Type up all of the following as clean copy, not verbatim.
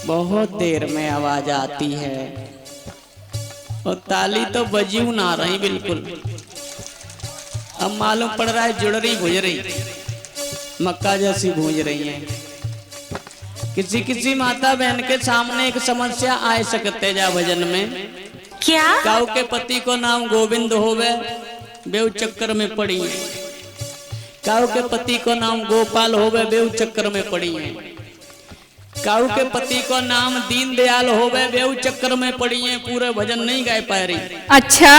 बहुत देर में आवाज आती है और ताली तो बजियो ना रही बिल्कुल। अब मालूम पड़ रहा है जुड़री भूज रही, मक्का जैसी भूज रही है। किसी किसी माता बहन के सामने एक समस्या आ सकते जा भजन में। क्या? काऊ के पति को नाम गोविंद होवे, बेउ चक्कर में पड़ी है। काऊ के पति को नाम गोपाल होवे, बेउ चक्कर में पड़ी है। काऊ के पति को नाम दीन दयाल होवे, बेउ चक्कर में पड़ी है। पूरे भजन नहीं गाय पा रही। अच्छा,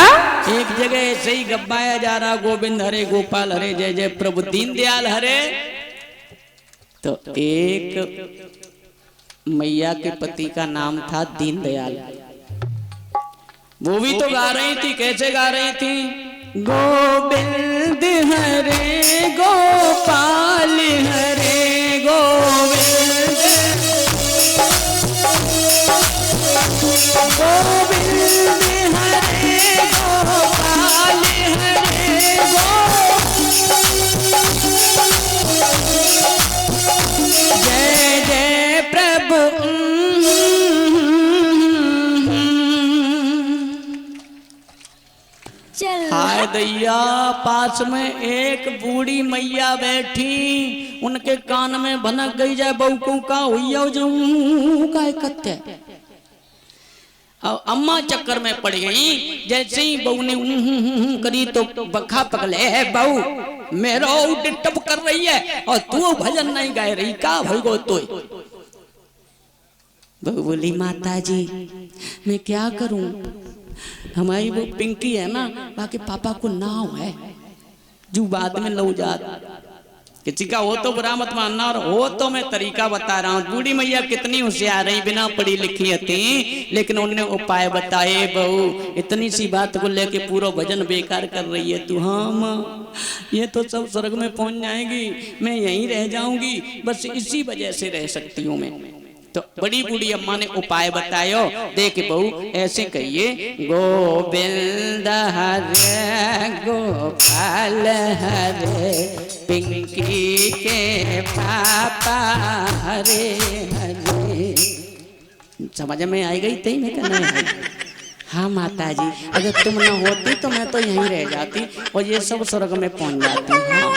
एक जगह ऐसे ही गब्बाया जा रहा, गोविंद हरे गोपाल हरे जय जय प्रभु दीन दयाल हरे। तो एक मैया के पति का नाम था दीन दयाल। वो भी तो गा रही थी। कैसे गा रही थी? गोविंद हरे गोपाल हरे गोविंद गोविंद हरे गोपाल हरे जय जय प्रभु। हाय दैया, पास में एक बूढ़ी मैया बैठी, उनके कान में भनक गई जाए बहू का हुआ का कत्ते। अब अम्मा चक्कर में पड़ गई। जैसे ही बहू ने करी तो बखा पकड़े है, बहू मेरा टप कर रही है और तू भजन नहीं गा रही, का भगो तो। बहू बोली माता जी मैं क्या करूं, हमारी वो पिंकी है ना, बाकी पापा को नाव है जो बाद में लो जात। किसी का हो तो बुरा मत मानना, और हो तो मैं तरीका बता रहा हूँ। बूढ़ी मैया कितनी होशियार रही, बिना पढ़ी लिखी थी, लेकिन उन्होंने उपाय बताए। बहू इतनी सी बात को लेके पूरा भजन बेकार कर रही है तू। हाँ माँ, ये तो सब स्वर्ग में पहुंच जाएगी, मैं यहीं रह जाऊंगी, बस इसी वजह से रह सकती हूँ मैं। तो बड़ी बूढ़ी अम्मा ने उपाय बतायो। देख बहू ऐसे कहिए, गोविंद हरे गोपाल हरे पिंकी के पापा हरे हरे। समझ में आई गई थी मैं कहना है? हाँ माता जी, अगर तुम ना होती तो मैं तो यहीं रह जाती और ये सब स्वर्ग में पहुंच जाती। हाँ।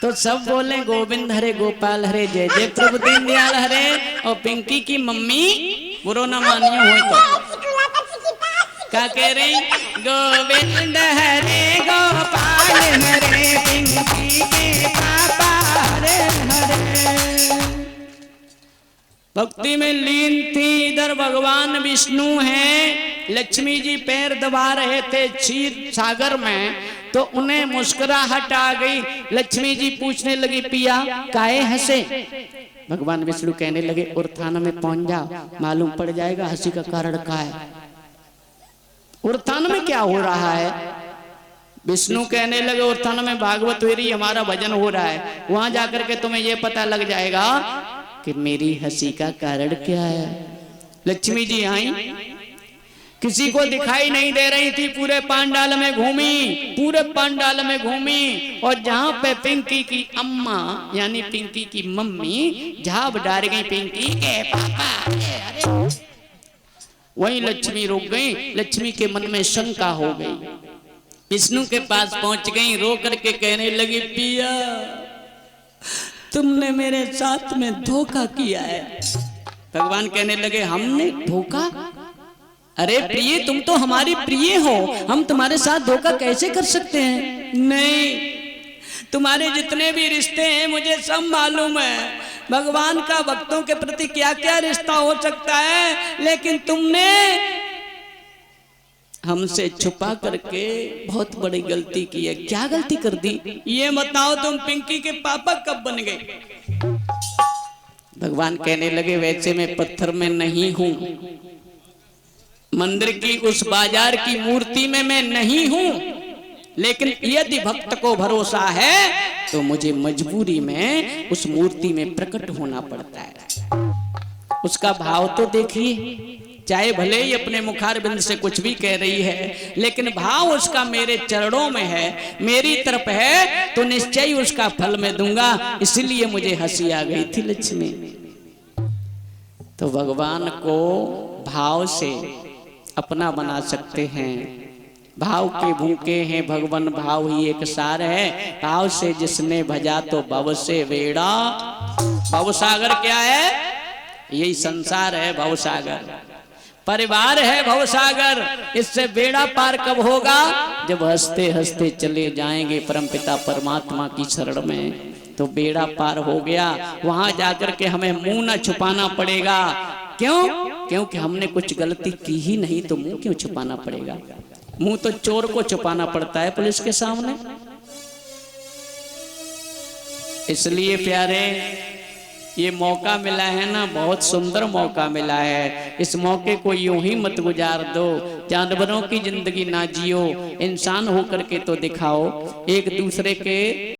तो सब बोले गोविंद हरे गोपाल हरे जय जय प्रभु दीन दयाल हरे। और पिंकी की मम्मी बुरो न मानियो हो तो क्या कह रही? गोविंद हरे गोपाल हरे पिंकी के पापा हरे हरे। भक्ति में लीन थी। इधर भगवान विष्णु हैं, लक्ष्मी जी पैर दबा रहे थे क्षीर सागर में, तो उन्हें मुस्कुराहट आ गई। लक्ष्मी जी पूछने लगी, पिया काहे हंसे? भगवान विष्णु कहने लगे, उर्थान में पहुंच जाओ, मालूम पड़ जाएगा हंसी का कारण क्या है। उर्थान में क्या हो रहा है? विष्णु कहने लगे, उर्थान में भागवत वेरी हमारा भजन हो रहा है, वहां जाकर के तुम्हें यह पता लग जाएगा कि मेरी हंसी का कारण क्या है। लक्ष्मी जी आई, किसी को दिखाई नहीं दे रही थी, पूरे पांडाल में घूमी, पूरे पांडाल में घूमी, और जहां पे पिंकी की अम्मा यानी पिंकी की मम्मी झाब डाल गई पिंकी के पापा, वहीं लक्ष्मी रुक गई। लक्ष्मी के मन में शंका हो गई, विष्णु के पास पहुंच गई, रो करके कहने लगी, पिया तुमने मेरे साथ में धोखा किया है। भगवान कहने लगे, हमने धोखा? अरे प्रिय, तुम तो हमारी प्रिय हो, हम तुम्हारे साथ धोखा कैसे कर सकते हैं? नहीं, तुम्हारे जितने भी रिश्ते हैं मुझे सब मालूम है, भगवान का भक्तों के प्रति क्या क्या रिश्ता हो सकता है, लेकिन तुमने हमसे छुपा करके बहुत बड़ी गलती की है। क्या गलती कर दी ये बताओ? तुम पिंकी के पापा कब बन गए? भगवान कहने लगे, वैसे मैं पत्थर में नहीं हूं, मंदिर की उस बाजार की मूर्ति में मैं नहीं हूं, लेकिन यदि भक्त को भरोसा है तो मुझे मजबूरी में उस मूर्ति में प्रकट होना पड़ता है। उसका भाव तो देखिए, चाहे भले ही अपने मुखारबिंद से कुछ भी कह रही है, लेकिन भाव उसका मेरे चरणों में है, मेरी तरफ है, तो निश्चय ही उसका फल मैं दूंगा। इसलिए मुझे हंसी आ गई थी लक्ष्मी। तो भगवान को भाव से अपना बना सकते हैं। भाव के भूखे हैं भगवान, भाव ही एक सार है। भाव से जिसने भजा तो भव से बेड़ा। भवसागर क्या है? यही संसार है भवसागर, परिवार है भवसागर। इससे बेड़ा पार कब होगा? जब हंसते हंसते चले जाएंगे परमपिता परमात्मा की शरण में, तो बेड़ा पार हो गया। वहां जाकर के हमें मुंह न छुपाना पड़ेगा। क्यों? क्योंकि हमने कुछ गलती की ही नहीं, तो मुंह क्यों छुपाना पड़ेगा? मुंह तो चोर को छुपाना पड़ता है पुलिस के सामने। इसलिए प्यारे, ये मौका मिला है ना, बहुत सुंदर मौका मिला है। इस मौके को यूं ही मत गुजार दो। जानवरों की जिंदगी ना जियो, इंसान होकर के तो दिखाओ। एक दूसरे के